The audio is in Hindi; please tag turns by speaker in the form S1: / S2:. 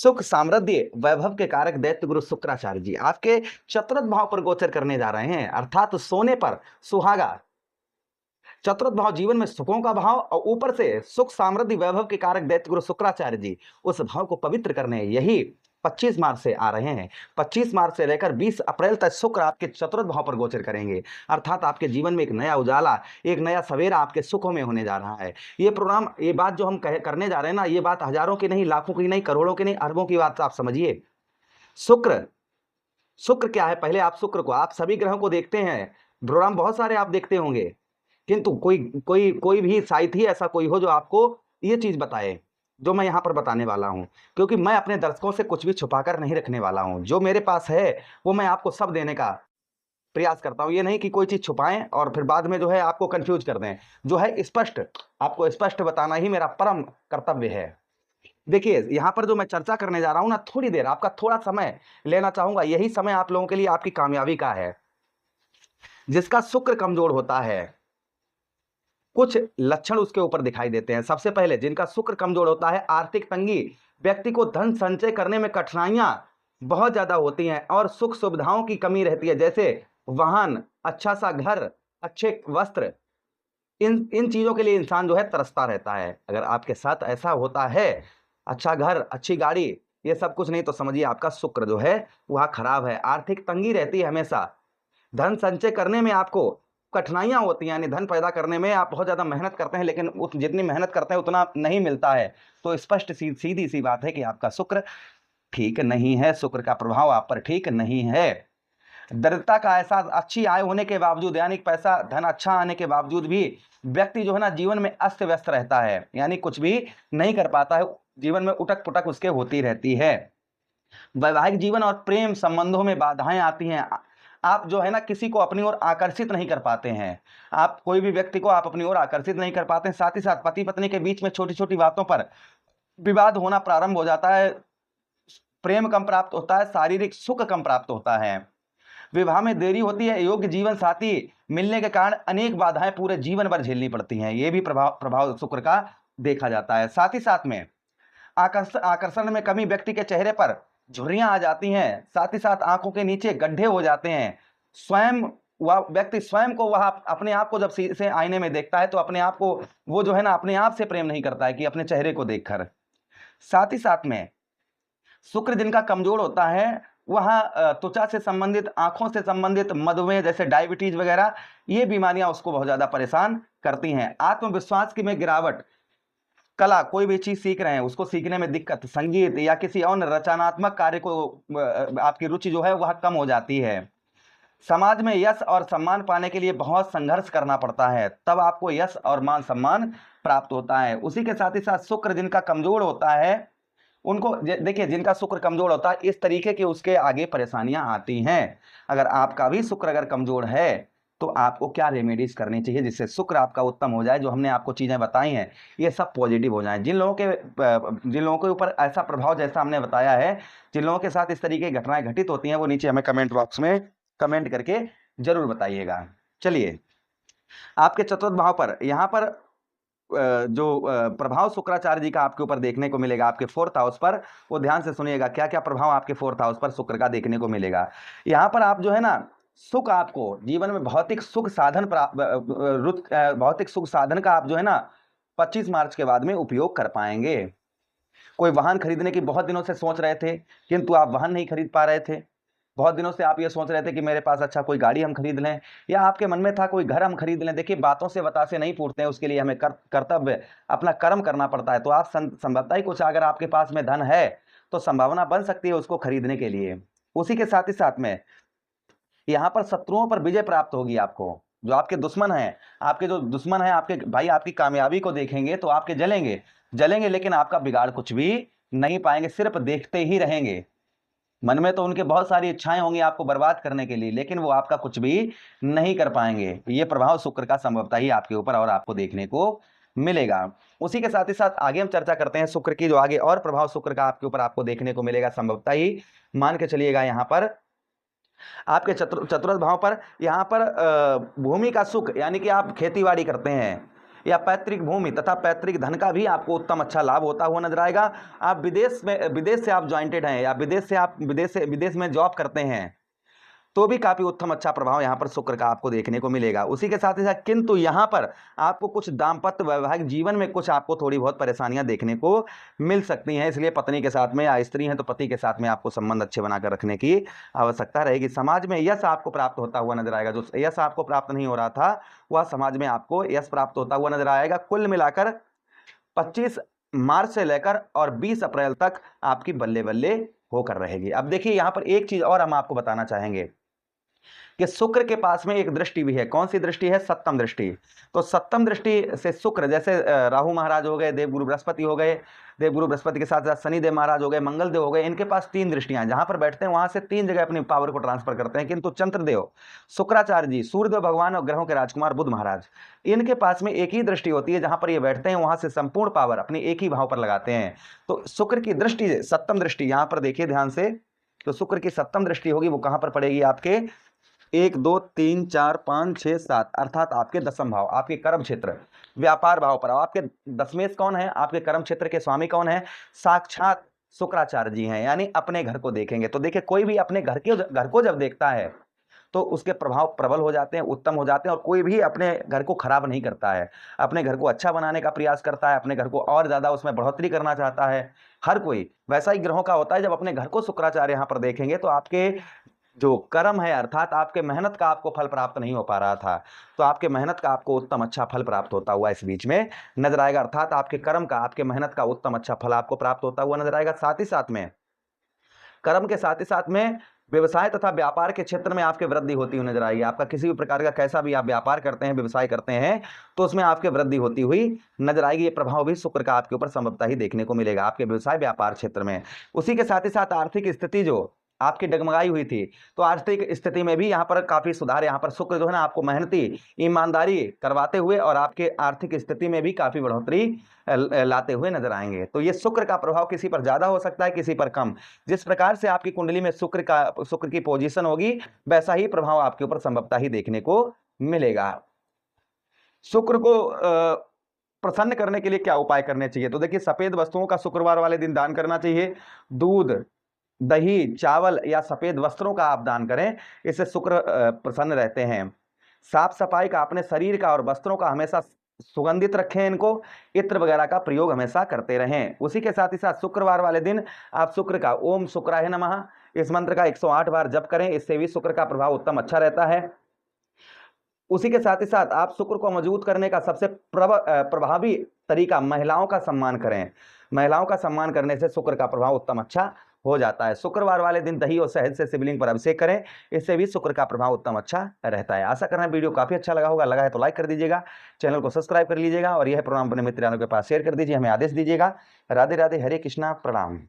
S1: सुख समृद्धि वैभव के कारक दैत्य गुरु शुक्राचार्य जी आपके चतुर्थ भाव पर गोचर करने जा रहे हैं, अर्थात सोने पर सुहागा। चतुर्थ भाव जीवन में सुखों का भाव और ऊपर से सुख समृद्धि वैभव के कारक दैत्य गुरु शुक्राचार्य जी उस भाव को पवित्र करने यही 25 मार्च से आ रहे हैं। 25 मार्च से लेकर 20 अप्रैल तक शुक्र आपके चतुर्थ भाव पर गोचर करेंगे, अर्थात आपके जीवन में एक नया उजाला, एक नया सवेरा आपके सुखों में होने जा रहा है। ये प्रोग्राम, ये बात जो हम करने जा रहे हैं ना, ये बात हजारों की नहीं, लाखों की नहीं, करोड़ों की नहीं, अरबों की बात आप समझिए। शुक्र, शुक्र क्या है? पहले आप शुक्र को, आप सभी ग्रहों को देखते हैं, प्रोग्राम बहुत सारे आप देखते होंगे, किंतु कोई कोई कोई भी शायद ही ऐसा कोई हो जो आपको ये चीज बताए जो मैं यहाँ पर बताने वाला हूँ, क्योंकि मैं अपने दर्शकों से कुछ भी छुपाकर नहीं रखने वाला हूँ। जो मेरे पास है वो मैं आपको सब देने का प्रयास करता हूँ। ये नहीं कि कोई चीज छुपाएं और फिर बाद में जो है आपको कंफ्यूज कर दें। जो है स्पष्ट, आपको स्पष्ट बताना ही मेरा परम कर्तव्य है। देखिए, यहाँ पर जो मैं चर्चा करने जा रहा हूँ ना, थोड़ी देर आपका थोड़ा समय लेना चाहूंगा। यही समय आप लोगों के लिए आपकी कामयाबी का है। जिसका शुक्र कमजोर होता है, कुछ लक्षण उसके ऊपर दिखाई देते हैं। सबसे पहले, जिनका शुक्र कमजोर होता है, आर्थिक तंगी, व्यक्ति को धन संचय करने में कठिनाइयां बहुत ज्यादा होती हैं और सुख सुविधाओं की कमी रहती है, जैसे वाहन, अच्छा सा घर, अच्छे वस्त्र। इन इन चीजों के लिए इंसान जो है तरसता रहता है। अगर आपके साथ ऐसा होता है, अच्छा घर, अच्छी गाड़ी, ये सब कुछ नहीं, तो समझिए आपका शुक्र जो है वह खराब है। आर्थिक तंगी रहती है हमेशा, धन संचय करने में आपको कठिनाइयां होती हैं, यानी धन पैदा करने में आप बहुत ज्यादा मेहनत करते हैं, लेकिन जितनी मेहनत करते हैं उतना नहीं मिलता है। तो स्पष्ट सीधी सी बात है कि आपका शुक्र ठीक नहीं है, शुक्र का प्रभाव आप पर ठीक नहीं है। दरिद्रता का एहसास, अच्छी आय होने के बावजूद, यानी पैसा धन अच्छा आने के बावजूद भी व्यक्ति जो है ना जीवन में अस्त व्यस्त रहता है, यानी कुछ भी नहीं कर पाता है, जीवन में उटक पुटक उसके होती रहती है। वैवाहिक जीवन और प्रेम संबंधों में बाधाएं आती हैं। आप जो है ना किसी को अपनी ओर आकर्षित नहीं कर पाते हैं, आप कोई भी व्यक्ति को आप अपनी ओर आकर्षित नहीं कर पाते हैं। साथ ही साथ पति पत्नी के बीच में छोटी छोटी बातों पर विवाद होना प्रारंभ हो जाता है। प्रेम कम प्राप्त होता है, शारीरिक सुख कम प्राप्त होता है, विवाह में देरी होती है, योग्य जीवन साथी मिलने के कारण अनेक बाधाएं पूरे जीवन भर झेलनी पड़ती हैं। ये भी प्रभाव शुक्र का देखा जाता है। साथ ही साथ में आकर्षण में कमी, व्यक्ति के चेहरे पर झुर्रियां आ जाती हैं, साथ ही साथ आंखों के नीचे गड्ढे हो जाते हैं। स्वयं वह व्यक्ति स्वयं को, वह अपने आप को जब से आईने में देखता है तो अपने आप को वो जो है ना अपने आप से प्रेम नहीं करता है कि अपने चेहरे को देखकर। साथ ही साथ में शुक्र जिनका कमजोर होता है, वह त्वचा से संबंधित, आंखों से संबंधित, मधुमेह जैसे डायबिटीज वगैरह, ये बीमारियां उसको बहुत ज्यादा परेशान करती हैं। आत्मविश्वास की में गिरावट, कला, कोई भी चीज सीख रहे हैं उसको सीखने में दिक्कत, संगीत या किसी और रचनात्मक कार्य को आपकी रुचि जो है वह कम हो जाती है। समाज में यश और सम्मान पाने के लिए बहुत संघर्ष करना पड़ता है, तब आपको यश और मान सम्मान प्राप्त होता है। उसी के साथ ही साथ शुक्र जिनका कमजोर होता है, उनको देखिए, जिनका शुक्र कमजोर होता है इस तरीके की उसके आगे परेशानियां आती हैं। अगर आपका भी शुक्र अगर कमजोर है तो आपको क्या रेमेडीज करनी चाहिए जिससे शुक्र आपका उत्तम हो जाए। जो हमने आपको चीजें बताई हैं ये सब पॉजिटिव हो जाए। जिन लोगों के ऊपर ऐसा प्रभाव जैसा हमने बताया है, जिन लोगों के साथ इस तरीके की घटनाएं घटित होती हैं, वो नीचे हमें कमेंट बॉक्स में कमेंट करके जरूर बताइएगा। चलिए, आपके चतुर्थ भाव पर यहाँ पर जो प्रभाव शुक्राचार्य जी का आपके ऊपर देखने को मिलेगा, आपके फोर्थ हाउस पर, वो ध्यान से सुनिएगा क्या क्या प्रभाव आपके फोर्थ हाउस पर शुक्र का देखने को मिलेगा। यहाँ पर आप जो है ना सुख, आपको जीवन में भौतिक सुख साधन भौतिक सुख साधन का आप जो है ना 25 मार्च के बाद में उपयोग कर पाएंगे। कोई वाहन खरीदने की बहुत दिनों से सोच रहे थे किंतु आप वाहन नहीं खरीद पा रहे थे, बहुत दिनों से आप ये सोच रहे थे कि मेरे पास अच्छा कोई गाड़ी हम खरीद लें, या आपके मन में था कोई घर हम खरीद लें। देखिए, बातों से बतासे नहीं फूटते हैं, उसके लिए हमें कर्तव्य अपना कर्म करना पड़ता है। तो आप संभवतः ही कुछ, अगर आपके पास में धन है तो संभावना बन सकती है उसको खरीदने के लिए। उसी के साथ ही साथ में यहाँ पर शत्रुओं पर विजय प्राप्त होगी आपको। जो आपके दुश्मन हैं, आपके जो दुश्मन हैं, आपके भाई आपकी कामयाबी को देखेंगे तो आपके जलेंगे जलेंगे, लेकिन आपका बिगाड़ कुछ भी नहीं पाएंगे, सिर्फ देखते ही रहेंगे। मन में तो उनके बहुत सारी इच्छाएं होंगी आपको बर्बाद करने के लिए, लेकिन वो आपका कुछ भी नहीं कर पाएंगे। ये प्रभाव शुक्र का संभवतः ही आपके ऊपर और आपको देखने को मिलेगा। उसी के साथ ही साथ आगे हम चर्चा करते हैं शुक्र की, जो आगे और प्रभाव शुक्र का आपके ऊपर आपको देखने को मिलेगा संभवतः ही। मान के चलिएगा, यहाँ पर आपके चतुर्थ भाव पर, यहाँ पर भूमि का सुख, यानी कि आप खेती बाड़ी करते हैं, या पैतृक भूमि तथा पैतृक धन का भी आपको उत्तम अच्छा लाभ होता हुआ नजर आएगा। आप विदेश से आप ज्वाइंटेड हैं या विदेश में जॉब करते हैं तो भी काफी उत्तम अच्छा प्रभाव यहाँ पर शुक्र का आपको देखने को मिलेगा। उसी के साथ ही साथ किंतु यहाँ पर आपको कुछ दाम्पत्य वैवाहिक जीवन में कुछ आपको थोड़ी बहुत परेशानियां देखने को मिल सकती हैं, इसलिए पत्नी के साथ में या स्त्री हैं तो पति के साथ में आपको संबंध अच्छे बनाकर रखने की आवश्यकता रहेगी। समाज में यश आपको प्राप्त होता हुआ नजर आएगा, जो यश आपको प्राप्त नहीं हो रहा था वह समाज में आपको यश प्राप्त होता हुआ नजर आएगा। कुल मिलाकर 25 मार्च से लेकर और 20 अप्रैल तक आपकी बल्ले बल्ले होकर रहेगी। अब देखिए यहाँ पर एक चीज और हम आपको बताना चाहेंगे कि शुक्र के पास में एक दृष्टि भी है। कौन सी दृष्टि है? सप्तम दृष्टि। तो सप्तम दृष्टि से शुक्र, जैसे राहु महाराज हो गए, देवगुरु बृहस्पति हो गए, देवगुरु बृहस्पति के साथ साथ शनिदेव महाराज हो गए, मंगल देव हो गए, इनके पास 3 दृष्टियां, जहां पर बैठते हैं वहां से 3 जगह अपनी पावर को ट्रांसफर करते हैं। किंतु चंद्रदेव, शुक्राचार्य जी, सूर्यदेव भगवान और ग्रहों के राजकुमार बुध महाराज, इनके पास में एक ही दृष्टि होती है, जहां पर ये बैठते हैं वहां से संपूर्ण पावर अपने एक ही भाव पर लगाते हैं। तो शुक्र की दृष्टि, सप्तम दृष्टि, यहां पर देखिए ध्यान से, तो शुक्र की सप्तम दृष्टि होगी वो कहां पर पड़ेगी? आपके 1 2 3 4 5 6 7 अर्थात आपके 10वें भाव, आपके कर्म क्षेत्र व्यापार भाव पर। आपके 10वें कौन है? आपके कर्म क्षेत्र के स्वामी कौन है? साक्षात शुक्राचार्य जी हैं, यानी अपने घर को देखेंगे। तो देखिए कोई भी अपने घर को जब देखता है तो उसके प्रभाव प्रबल हो जाते हैं, उत्तम हो जाते हैं, और कोई भी अपने घर को खराब नहीं करता है, अपने घर को अच्छा बनाने का प्रयास करता है, अपने घर को और ज्यादा उसमें बढ़ोतरी करना चाहता है। हर कोई वैसा ही ग्रहों का होता है। जब अपने घर को शुक्राचार्य यहाँ पर देखेंगे तो आपके जो कर्म है, अर्थात आपके मेहनत का आपको फल प्राप्त नहीं हो पा रहा था, तो आपके मेहनत का आपको उत्तम अच्छा फल प्राप्त होता हुआ इस बीच में नजर आएगा। अर्थात आपके कर्म का, आपके मेहनत का उत्तम अच्छा फल आपको प्राप्त होता हुआ नजर आएगा। साथ ही साथ में कर्म के साथ ही साथ में व्यवसाय तथा व्यापार के क्षेत्र में आपके वृद्धि होती हुई नजर आएगी। आपका किसी भी प्रकार का कैसा भी आप व्यापार करते हैं, व्यवसाय करते हैं, तो उसमें आपके वृद्धि होती हुई नजर आएगी। ये प्रभाव भी शुक्र का आपके ऊपर संभवतः ही देखने को मिलेगा आपके व्यवसाय व्यापार क्षेत्र में। उसी के साथ ही साथ आर्थिक स्थिति जो आपकी डगमगाई हुई थी, तो आर्थिक स्थिति में भी यहाँ पर काफी सुधार, यहाँ पर शुक्र जो है ना आपको मेहनती ईमानदारी करवाते हुए और आपके आर्थिक स्थिति में भी काफी बढ़ोतरी लाते हुए नजर आएंगे। तो ये शुक्र का प्रभाव किसी पर ज्यादा हो सकता है, किसी पर कम। जिस प्रकार से आपकी कुंडली में शुक्र की पोजीशन होगी, वैसा ही प्रभाव आपके ऊपर संभवतः ही देखने को मिलेगा। शुक्र को प्रसन्न करने के लिए क्या उपाय करने चाहिए? तो देखिए सफेद वस्तुओं का शुक्रवार वाले दिन दान करना चाहिए। दूध, दही, चावल या सफेद वस्त्रों का आप दान करें, इससे शुक्र प्रसन्न रहते हैं। साफ सफाई का, अपने शरीर का और वस्त्रों का हमेशा सुगंधित रखें, इनको इत्र वगैरह का प्रयोग हमेशा करते रहें। उसी के साथ ही साथ शुक्रवार वाले दिन आप शुक्र का ओम शुक्राय नमः इस मंत्र का 108 बार जप करें, इससे भी शुक्र का प्रभाव उत्तम अच्छा रहता है। उसी के साथ ही साथ आप शुक्र को मजबूत करने का सबसे प्रभावी तरीका महिलाओं का सम्मान करें। महिलाओं का सम्मान करने से शुक्र का प्रभाव उत्तम अच्छा हो जाता है। शुक्रवार वाले दिन दही और शहद से शिवलिंग पर अभिषेक करें, इससे भी शुक्र का प्रभाव उत्तम अच्छा रहता है। आशा कर रहे हैं वीडियो काफी अच्छा लगा होगा। लगा है तो लाइक कर दीजिएगा, चैनल को सब्सक्राइब कर लीजिएगा और यह प्रोग्राम अपने मित्रों के पास शेयर कर दीजिए, हमें आदेश दीजिएगा। राधे राधे, हरे कृष्णा, प्रणाम।